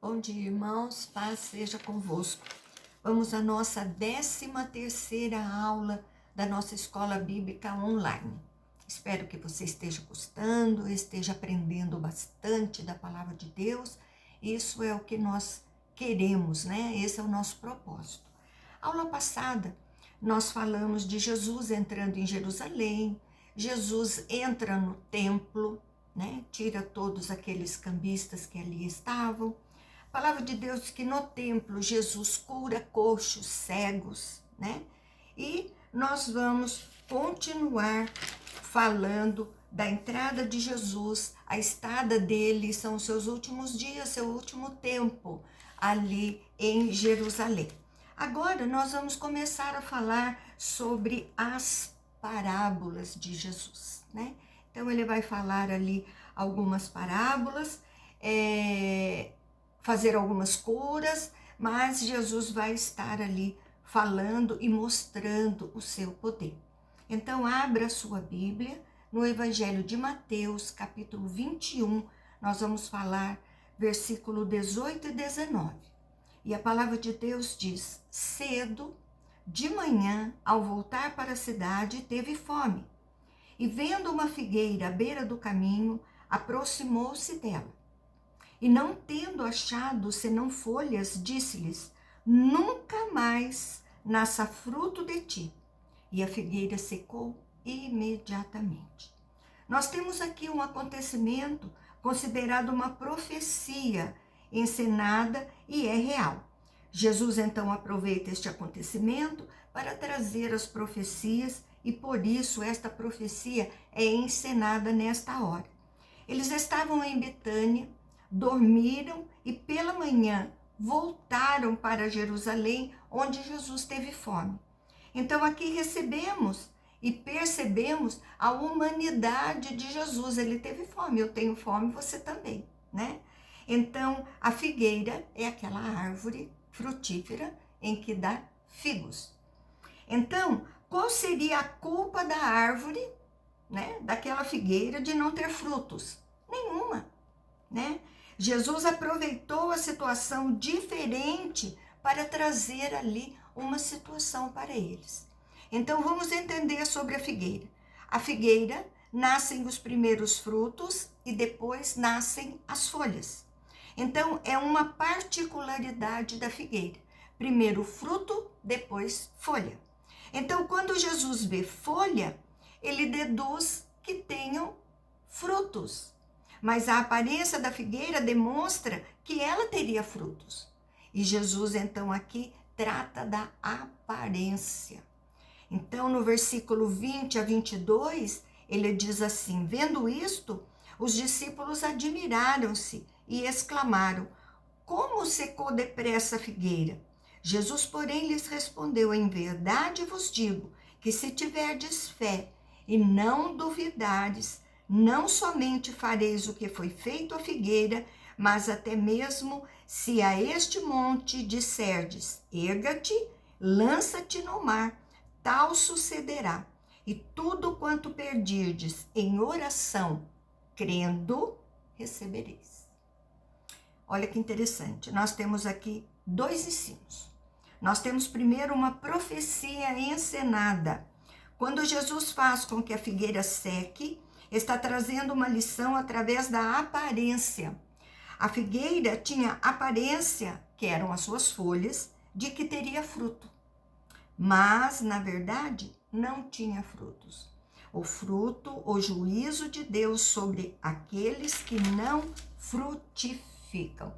Bom dia, irmãos, paz seja convosco. Vamos à nossa 13ª aula da nossa escola bíblica online. Espero que você esteja gostando, esteja aprendendo bastante da palavra de Deus. Isso é o que nós queremos, né? Esse é o nosso propósito. Aula passada, nós falamos de Jesus entrando em Jerusalém. Jesus entra no templo, né? Tira todos aqueles cambistas que ali estavam. A palavra de Deus diz que no templo Jesus cura coxos, cegos, né? E nós vamos continuar falando da entrada de Jesus, a estada dele, são os seus últimos dias, seu último tempo ali em Jerusalém. Agora nós vamos começar a falar sobre as parábolas de Jesus, né? Então ele vai falar ali algumas parábolas, fazer algumas curas, mas Jesus vai estar ali falando e mostrando o seu poder. Então, abra a sua Bíblia no Evangelho de Mateus, capítulo 21, nós vamos falar versículo 18 e 19. E a palavra de Deus diz: cedo, de manhã, ao voltar para a cidade, teve fome. E vendo uma figueira à beira do caminho, aproximou-se dela. E não tendo achado senão folhas, disse-lhes: nunca mais nasça fruto de ti. E a figueira secou imediatamente. Nós temos aqui um acontecimento considerado uma profecia encenada e é real. Jesus então aproveita este acontecimento para trazer as profecias e por isso esta profecia é encenada nesta hora. Eles estavam em Betânia, dormiram e pela manhã voltaram para Jerusalém, onde Jesus teve fome. Então aqui recebemos e percebemos a humanidade de Jesus. Ele teve fome, eu tenho fome, você também, né? Então a figueira é aquela árvore frutífera em que dá figos. Então, qual seria a culpa da árvore, né, daquela figueira de não ter frutos? Nenhuma, né? Jesus aproveitou a situação diferente para trazer ali uma situação para eles. Então vamos entender sobre a figueira. A figueira nascem os primeiros frutos e depois nascem as folhas. Então é uma particularidade da figueira. Primeiro fruto, depois folha. Então quando Jesus vê folha, ele deduz que tenham frutos. Mas a aparência da figueira demonstra que ela teria frutos. E Jesus, então, aqui trata da aparência. Então, no versículo 20 a 22, ele diz assim: vendo isto, os discípulos admiraram-se e exclamaram: como secou depressa a figueira? Jesus, porém, lhes respondeu: em verdade vos digo que se tiverdes fé e não duvidares, não somente fareis o que foi feito à figueira, mas até mesmo se a este monte disserdes: erga-te, lança-te no mar, tal sucederá. E tudo quanto pedirdes em oração, crendo, recebereis. Olha que interessante, nós temos aqui dois ensinos. Nós temos primeiro uma profecia encenada. Quando Jesus faz com que a figueira seque, está trazendo uma lição através da aparência. A figueira tinha aparência, que eram as suas folhas, de que teria fruto. Mas, na verdade, não tinha frutos. O fruto, o juízo de Deus sobre aqueles que não frutificam.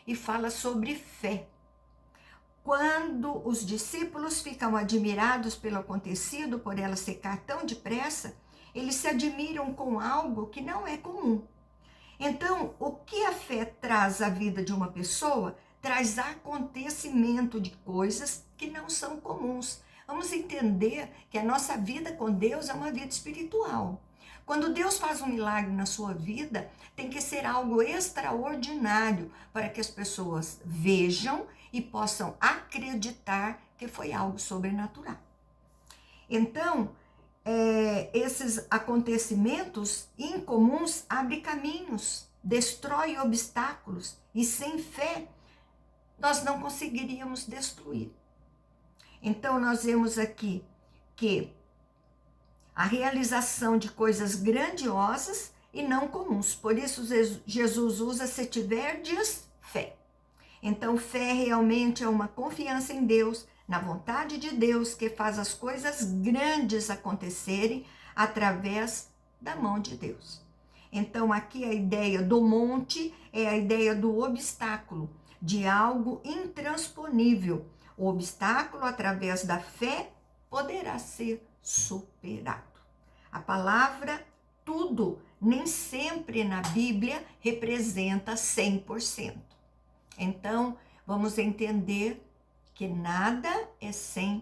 E fala sobre fé. Quando os discípulos ficam admirados pelo acontecido, por ela secar tão depressa, eles se admiram com algo que não é comum. Então, o que a fé traz à vida de uma pessoa, traz acontecimento de coisas que não são comuns. Vamos entender que a nossa vida com Deus é uma vida espiritual. Quando Deus faz um milagre na sua vida, tem que ser algo extraordinário para que as pessoas vejam e possam acreditar que foi algo sobrenatural. Então, esses acontecimentos incomuns abrem caminhos destrói obstáculos e sem fé nós não conseguiríamos destruir. Então nós vemos aqui que a realização de coisas grandiosas e não comuns. Por isso Jesus usa se tiverdes fé. Então fé realmente é uma confiança em Deus, na vontade de Deus, que faz as coisas grandes acontecerem através da mão de Deus. Então aqui a ideia do monte é a ideia do obstáculo, de algo intransponível. O obstáculo, através da fé, poderá ser superado. A palavra tudo, nem sempre na Bíblia, representa 100%. Então, vamos entender que nada é 100%.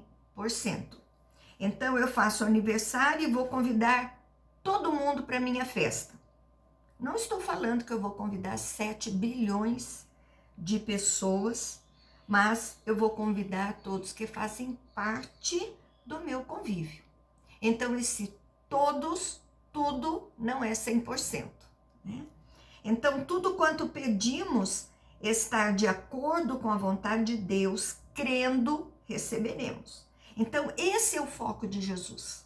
Então, eu faço aniversário e vou convidar todo mundo para minha festa. Não estou falando que eu vou convidar 7 bilhões de pessoas, mas eu vou convidar todos que fazem parte do meu convívio. Então, esse todos, tudo não é 100%. Né? Então, tudo quanto pedimos estar de acordo com a vontade de Deus, crendo, receberemos. Então, esse é o foco de Jesus.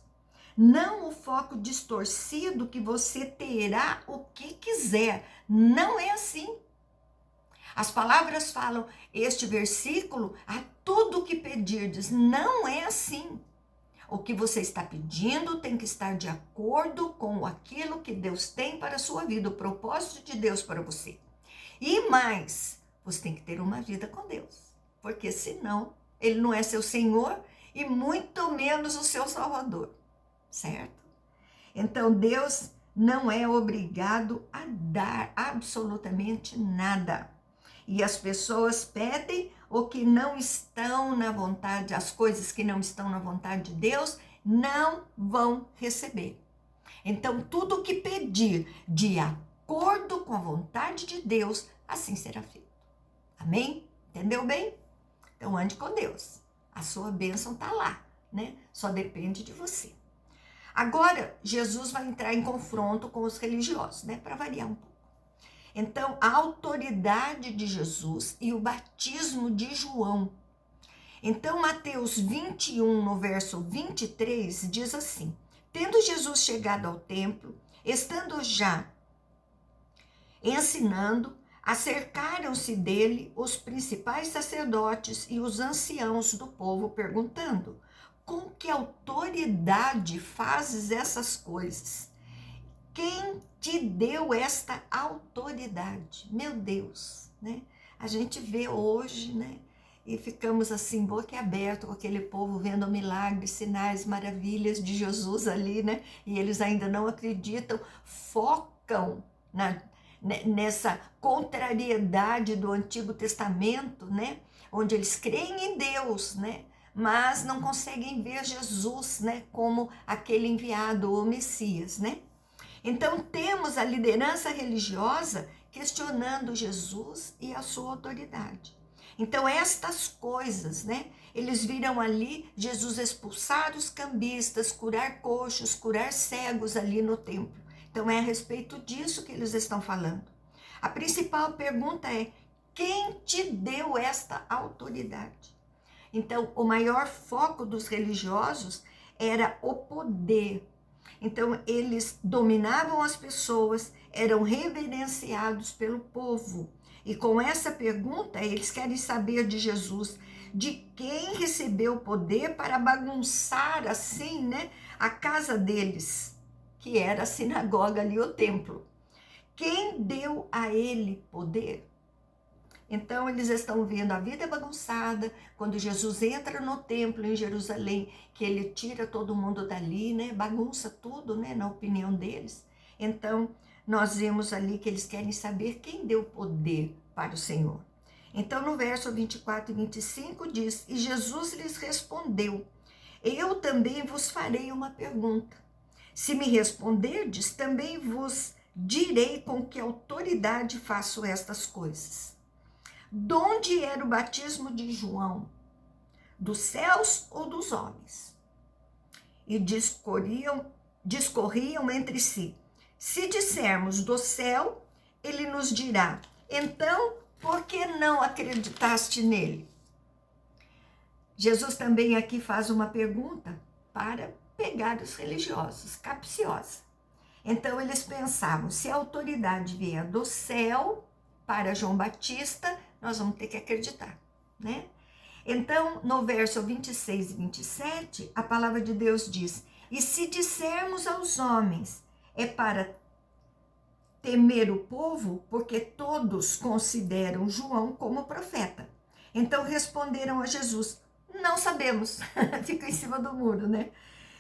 Não o foco distorcido que você terá o que quiser. Não é assim. As palavras falam, este versículo, a tudo que pedirdes. Não é assim. O que você está pedindo tem que estar de acordo com aquilo que Deus tem para a sua vida, o propósito de Deus para você. E mais, você tem que ter uma vida com Deus, porque senão Ele não é seu Senhor e muito menos o seu Salvador, certo? Então Deus não é obrigado a dar absolutamente nada. E as pessoas pedem o que não estão na vontade, as coisas que não estão na vontade de Deus, não vão receber. Então, tudo o que pedir de acordo com a vontade de Deus, assim será feito. Amém? Entendeu bem? Então, ande com Deus. A sua bênção está lá, né? Só depende de você. Agora, Jesus vai entrar em confronto com os religiosos, né? Para variar um pouco. Então, a autoridade de Jesus e o batismo de João. Então, Mateus 21, no verso 23, diz assim: tendo Jesus chegado ao templo, estando já ensinando, acercaram-se dele os principais sacerdotes e os anciãos do povo, perguntando: com que autoridade fazes essas coisas? Quem te deu esta autoridade? Meu Deus, né? A gente vê hoje, né? E ficamos assim, boca aberta com aquele povo vendo milagres, sinais, maravilhas de Jesus ali, né? E eles ainda não acreditam, focam nessa contrariedade do Antigo Testamento, né? Onde eles creem em Deus, né? Mas não conseguem ver Jesus, né? Como aquele enviado, o Messias, né? Então, temos a liderança religiosa questionando Jesus e a sua autoridade. Então, estas coisas, né? Eles viram ali Jesus expulsar os cambistas, curar coxos, curar cegos ali no templo. Então, é a respeito disso que eles estão falando. A principal pergunta é: quem te deu esta autoridade? Então, o maior foco dos religiosos era o poder. Então, eles dominavam as pessoas, eram reverenciados pelo povo. E com essa pergunta, eles querem saber de Jesus, de quem recebeu o poder para bagunçar assim, né, a casa deles, que era a sinagoga ali, o templo. Quem deu a ele poder? Então, eles estão vendo a vida bagunçada, quando Jesus entra no templo em Jerusalém, que ele tira todo mundo dali, né? Bagunça tudo, né? Na opinião deles. Então, nós vemos ali que eles querem saber quem deu poder para o Senhor. Então, no verso 24 e 25 diz: e Jesus lhes respondeu: eu também vos farei uma pergunta. Se me responderdes, também vos direi com que autoridade faço estas coisas. Donde era o batismo de João? Dos céus ou dos homens? E discorriam entre si: se dissermos do céu, ele nos dirá: então, por que não acreditaste nele? Jesus também aqui faz uma pergunta para pegar os religiosos, capciosa. Então eles pensavam, se a autoridade vier do céu para João Batista, nós vamos ter que acreditar, né? Então, no verso 26 e 27, a palavra de Deus diz: e se dissermos aos homens, é para temer o povo, porque todos consideram João como profeta. Então responderam a Jesus: não sabemos. Fica em cima do muro, né?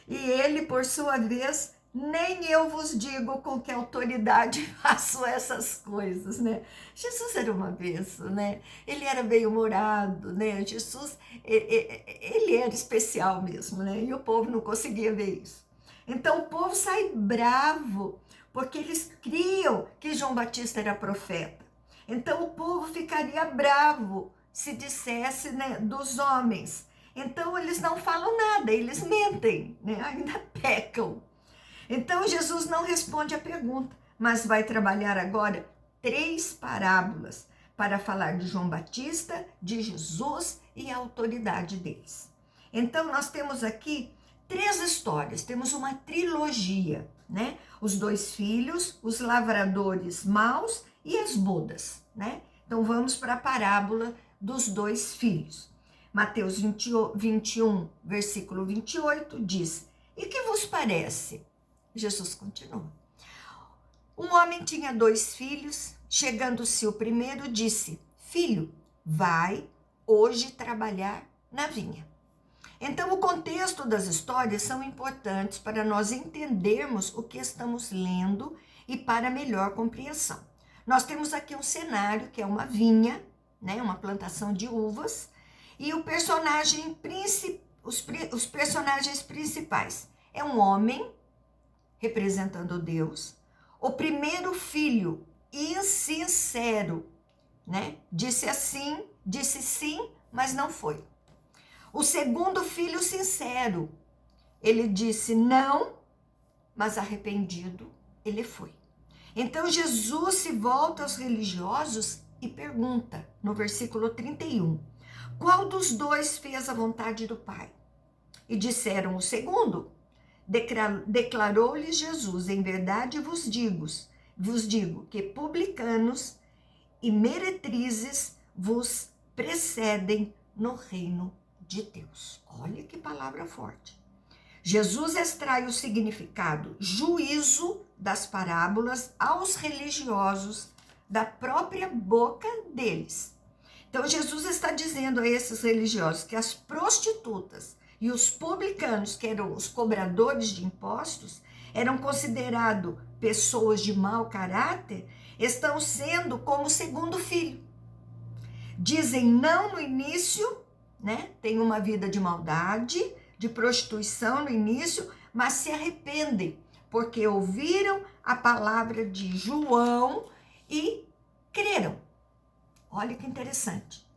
E ele, por sua vez, nem eu vos digo com que autoridade faço essas coisas, né? Jesus era uma bênção, né? Ele era bem-humorado, né? Jesus, ele era especial mesmo, né? E o povo não conseguia ver isso. Então o povo sai bravo, porque eles criam que João Batista era profeta. Então o povo ficaria bravo se dissesse, né, dos homens. Então eles não falam nada, eles mentem, né? Ainda pecam. Então Jesus não responde a pergunta, mas vai trabalhar agora 3 parábolas para falar de João Batista, de Jesus e a autoridade deles. Então nós temos aqui 3 histórias, temos uma trilogia, né? Os 2 filhos, os lavradores maus e as bodas, né? Então vamos para a parábola dos 2 filhos. Mateus 21, versículo 28 diz: e que vos parece? Jesus continua. Um homem tinha 2 filhos. Chegando-se o primeiro, disse: filho, vai hoje trabalhar na vinha. Então, o contexto das histórias são importantes para nós entendermos o que estamos lendo e para melhor compreensão. Nós temos aqui um cenário que é uma vinha, né, uma plantação de uvas, e o personagem os personagens principais é um homem representando Deus, o primeiro filho insincero, né? Disse sim, mas não foi. O segundo filho sincero, ele disse não, mas arrependido ele foi. Então Jesus se volta aos religiosos e pergunta no versículo 31, qual dos 2 fez a vontade do Pai? E disseram o segundo. Declarou-lhes Jesus: em verdade vos digo que publicanos e meretrizes vos precedem no reino de Deus. Olha que palavra forte. Jesus extrai o significado juízo das parábolas aos religiosos da própria boca deles. Então Jesus está dizendo a esses religiosos que as prostitutas e os publicanos, que eram os cobradores de impostos, eram considerados pessoas de mau caráter, estão sendo como segundo filho. Dizem não no início, né? Tem uma vida de maldade, de prostituição no início, mas se arrependem, porque ouviram a palavra de João e creram. Olha que interessante.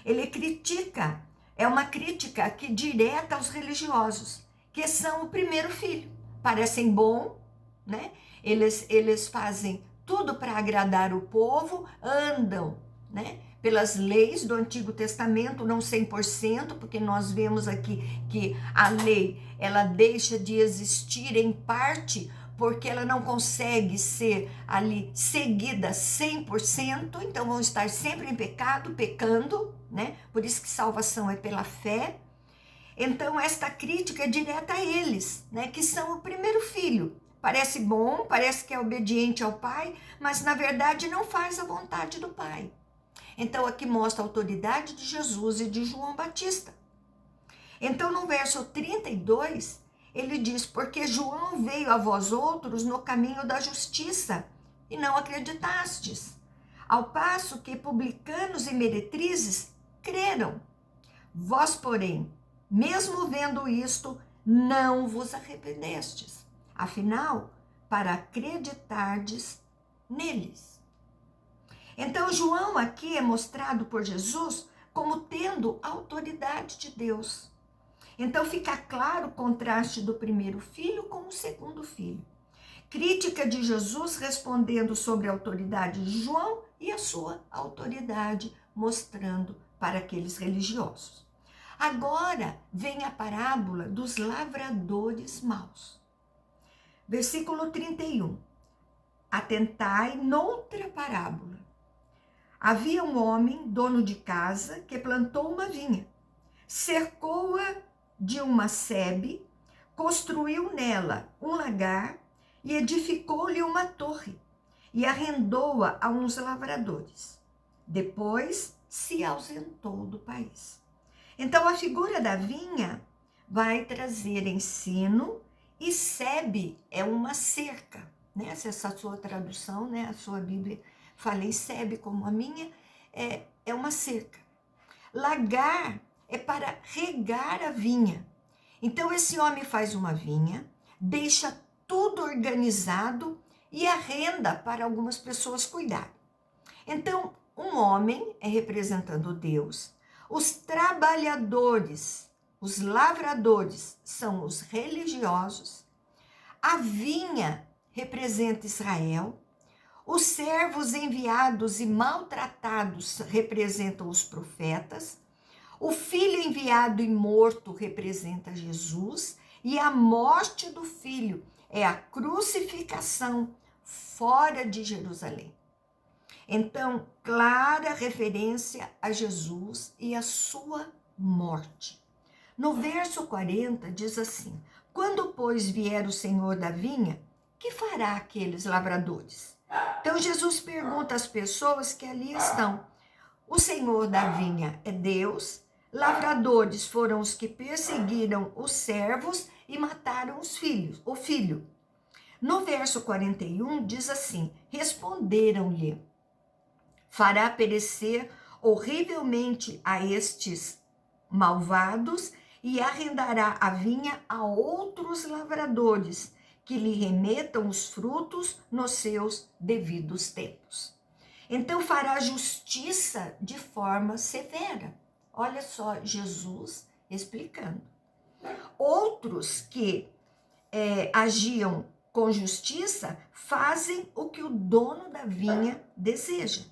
Ele critica. É uma crítica aqui direta aos religiosos, que são o primeiro filho. Parecem bom, né? Eles fazem tudo para agradar o povo, andam, né, pelas leis do Antigo Testamento, não 100%, porque nós vemos aqui que a lei, ela deixa de existir em parte, porque ela não consegue ser ali seguida 100%, então vão estar sempre em pecado, pecando, né? Por isso que salvação é pela fé. Então esta crítica é direta a eles, né? Que são o primeiro filho. Parece bom, parece que é obediente ao pai, mas na verdade não faz a vontade do pai. Então aqui mostra a autoridade de Jesus e de João Batista. Então no verso 32, ele diz: porque João veio a vós outros no caminho da justiça e não acreditastes, ao passo que publicanos e meretrizes creram. Vós, porém, mesmo vendo isto, não vos arrependestes, afinal, para acreditardes neles. Então João aqui é mostrado por Jesus como tendo a autoridade de Deus. Então fica claro o contraste do primeiro filho com o segundo filho. Crítica de Jesus respondendo sobre a autoridade de João e a sua autoridade mostrando para aqueles religiosos. Agora vem a parábola dos lavradores maus. Versículo 31. Atentai noutra parábola. Havia um homem, dono de casa, que plantou uma vinha, cercou-a de uma sebe, construiu nela um lagar e edificou-lhe uma torre e arrendou-a a uns lavradores. Depois se ausentou do país. Então a figura da vinha vai trazer ensino e sebe é uma cerca, né? Se essa sua tradução, né, a sua Bíblia fala em sebe como a minha, é uma cerca. Lagar é para regar a vinha. Então esse homem faz uma vinha, deixa tudo organizado e arrenda para algumas pessoas cuidarem. Então, um homem é representando Deus, os trabalhadores, os lavradores são os religiosos, a vinha representa Israel, os servos enviados e maltratados representam os profetas, o filho enviado e morto representa Jesus, e a morte do filho é a crucificação fora de Jerusalém. Então, clara referência a Jesus e a sua morte. No verso 40 diz assim: quando, pois, vier o Senhor da vinha, que fará aqueles lavradores? Então, Jesus pergunta às pessoas que ali estão. O Senhor da vinha é Deus, lavradores foram os que perseguiram os servos e mataram o filho. No verso 41 diz assim: responderam-lhe: fará perecer horrivelmente a estes malvados e arrendará a vinha a outros lavradores, que lhe remetam os frutos nos seus devidos tempos. Então fará justiça de forma severa. Olha só Jesus explicando. Outros que agiam com justiça fazem o que o dono da vinha deseja.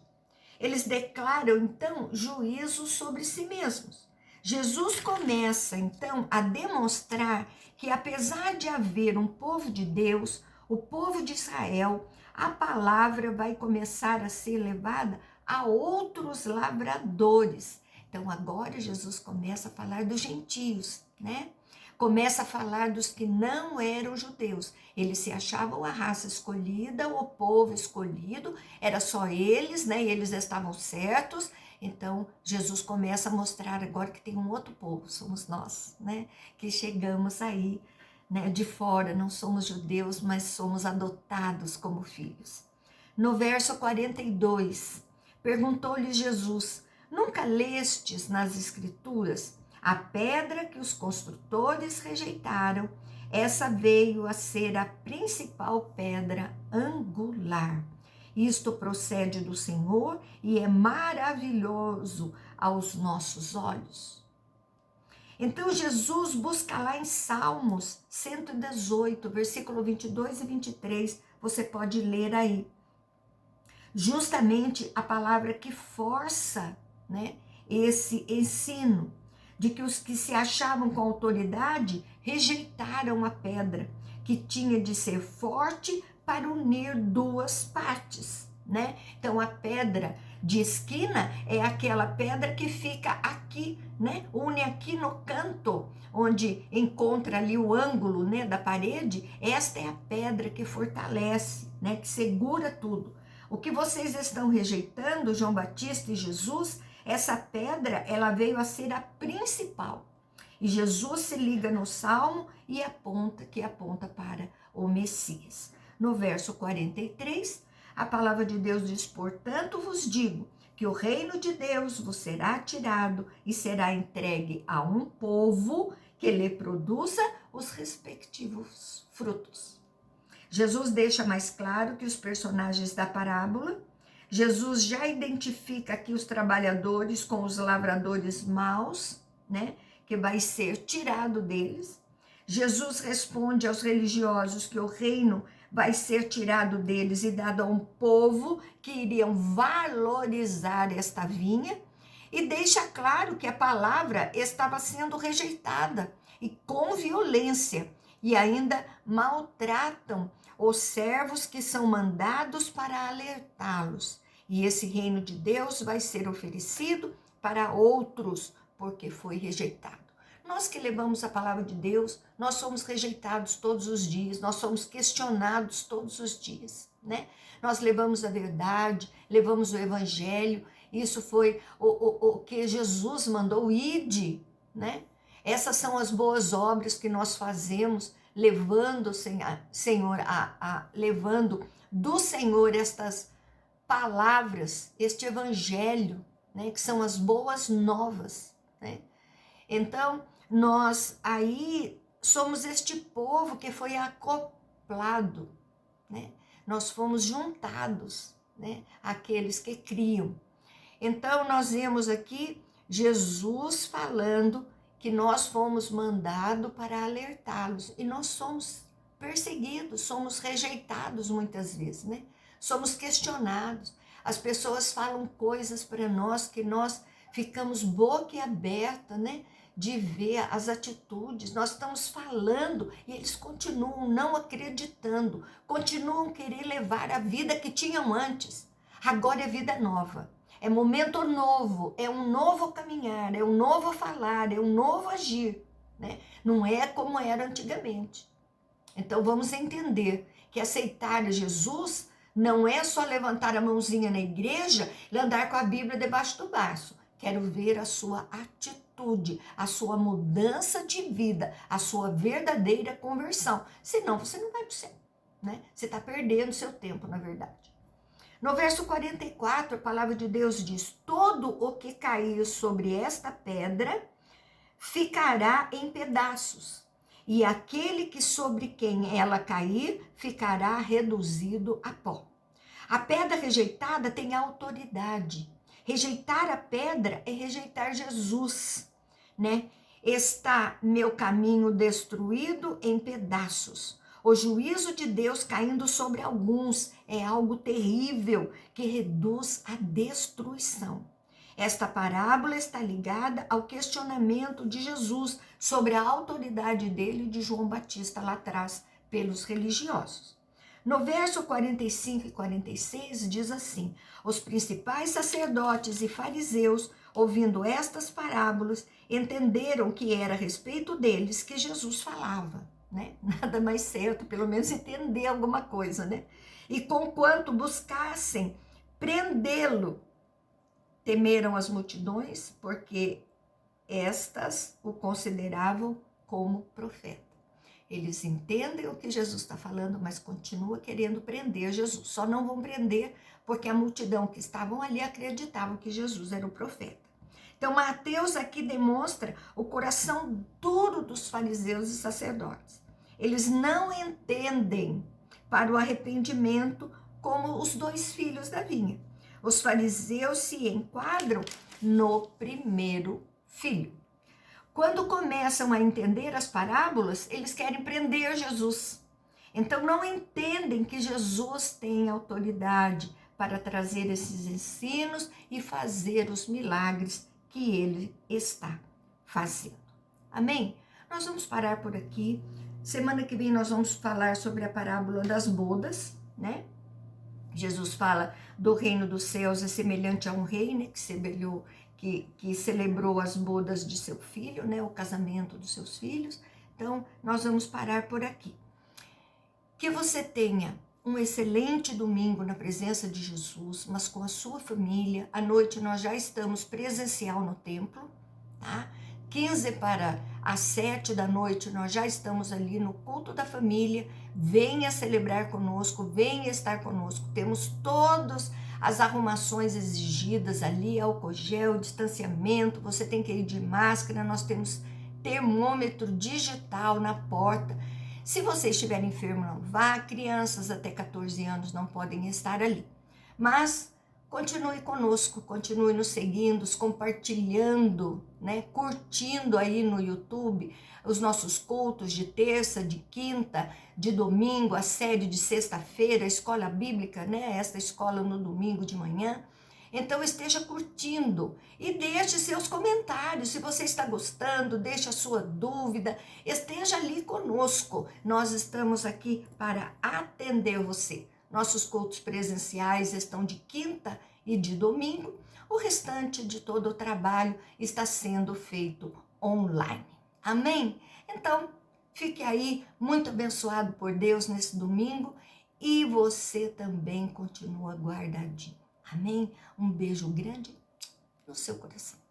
Eles declaram, então, juízo sobre si mesmos. Jesus começa, então, a demonstrar que, apesar de haver um povo de Deus, o povo de Israel, a palavra vai começar a ser levada a outros lavradores. Então, agora Jesus começa a falar dos gentios, né? Começa a falar dos que não eram judeus. Eles se achavam a raça escolhida, o povo escolhido, era só eles, né? E eles estavam certos. Então, Jesus começa a mostrar agora que tem um outro povo, somos nós, né? Que chegamos aí, né, de fora, não somos judeus, mas somos adotados como filhos. No verso 42, perguntou-lhe Jesus: nunca lestes nas Escrituras? A pedra que os construtores rejeitaram, essa veio a ser a principal pedra angular. Isto procede do Senhor e é maravilhoso aos nossos olhos. Então Jesus busca lá em Salmos 118, versículo 22 e 23, você pode ler aí. Justamente a palavra que força, né, esse ensino de que os que se achavam com autoridade rejeitaram a pedra, que tinha de ser forte para unir duas partes, né? Então a pedra de esquina é aquela pedra que fica aqui, né? Une aqui no canto, onde encontra ali o ângulo, né, da parede. Esta é a pedra que fortalece, né, que segura tudo. O que vocês estão rejeitando, João Batista e Jesus, essa pedra, ela veio a ser a principal. E Jesus se liga no Salmo e aponta para o Messias. No verso 43, a palavra de Deus diz: portanto vos digo que o reino de Deus vos será tirado e será entregue a um povo que lhe produza os respectivos frutos. Jesus deixa mais claro que os personagens da parábola, Jesus já identifica aqui os trabalhadores com os lavradores maus, né, que vai ser tirado deles. Jesus responde aos religiosos que o reino vai ser tirado deles e dado a um povo que iriam valorizar esta vinha, e deixa claro que a palavra estava sendo rejeitada e com violência, e ainda maltratam os servos que são mandados para alertá-los. E esse reino de Deus vai ser oferecido para outros, porque foi rejeitado. Nós que levamos a palavra de Deus, nós somos rejeitados todos os dias, nós somos questionados todos os dias, né? Nós levamos a verdade, levamos o evangelho, isso foi o que Jesus mandou, ide, né? Essas são as boas obras que nós fazemos, levando, Senhor, levando do Senhor estas palavras, este evangelho, né? Que são as boas novas, né? Então, nós aí somos este povo que foi acoplado, né? Nós fomos juntados, né? Aqueles que criam. Então, nós vemos aqui Jesus falando que nós fomos mandados para alertá-los. E nós somos perseguidos, somos rejeitados muitas vezes, né? Somos questionados. As pessoas falam coisas para nós que nós ficamos boquiaberta, né? De ver as atitudes. Nós estamos falando e eles continuam não acreditando, continuam querer levar a vida que tinham antes. Agora é vida nova, é momento novo, é um novo caminhar, é um novo falar, é um novo agir, né? Não é como era antigamente. Então vamos entender que aceitar Jesus não é só levantar a mãozinha na igreja e andar com a Bíblia debaixo do braço. Quero ver a sua atitude, a sua mudança de vida, a sua verdadeira conversão. Senão você não vai para o céu, né? Você está perdendo seu tempo, na verdade. No verso 44, a palavra de Deus diz: todo o que cair sobre esta pedra ficará em pedaços, e aquele que sobre quem ela cair ficará reduzido a pó. A pedra rejeitada tem autoridade. Rejeitar a pedra é rejeitar Jesus, né? Está meu caminho destruído em pedaços. O juízo de Deus caindo sobre alguns é algo terrível que reduz à destruição. Esta parábola está ligada ao questionamento de Jesus sobre a autoridade dele e de João Batista lá atrás pelos religiosos. No verso 45 e 46 diz assim: os principais sacerdotes e fariseus, ouvindo estas parábolas, entenderam que era a respeito deles que Jesus falava, né? Nada mais certo, pelo menos entender alguma coisa, né? E conquanto buscassem prendê-lo, temeram as multidões, porque estas o consideravam como profeta. Eles entendem o que Jesus está falando, mas continuam querendo prender Jesus. Só não vão prender porque a multidão que estavam ali acreditava que Jesus era o profeta. Então, Mateus aqui demonstra o coração duro dos fariseus e sacerdotes. Eles não entendem para o arrependimento como os dois filhos da vinha. Os fariseus se enquadram no primeiro filho. Quando começam a entender as parábolas, eles querem prender Jesus. Então não entendem que Jesus tem autoridade para trazer esses ensinos e fazer os milagres que ele está fazendo. Amém? Nós vamos parar por aqui. Semana que vem nós vamos falar sobre a parábola das bodas, né? Jesus fala do reino dos céus é semelhante a um rei, né, que celebrou as bodas de seu filho, né, o casamento dos seus filhos. Então, nós vamos parar por aqui. Que você tenha um excelente domingo na presença de Jesus, mas com a sua família. À noite nós já estamos presencial no templo, tá? 15 para as 7 da noite nós já estamos ali no culto da família. Venha celebrar conosco, venha estar conosco. Temos todas as arrumações exigidas ali, álcool gel, distanciamento, você tem que ir de máscara, nós temos termômetro digital na porta. Se você estiver enfermo, não vá. Crianças até 14 anos não podem estar ali. Mas continue conosco, continue nos seguindo, compartilhando, né? Curtindo aí no YouTube os nossos cultos de terça, de quinta, de domingo, a série de sexta-feira, a escola bíblica, né? Esta escola no domingo de manhã. Então esteja curtindo e deixe seus comentários. Se você está gostando, deixe a sua dúvida, esteja ali conosco. Nós estamos aqui para atender você. Nossos cultos presenciais estão de quinta e de domingo. O restante de todo o trabalho está sendo feito online. Amém? Então, fique aí muito abençoado por Deus nesse domingo e você também continua guardadinho. Amém? Um beijo grande no seu coração.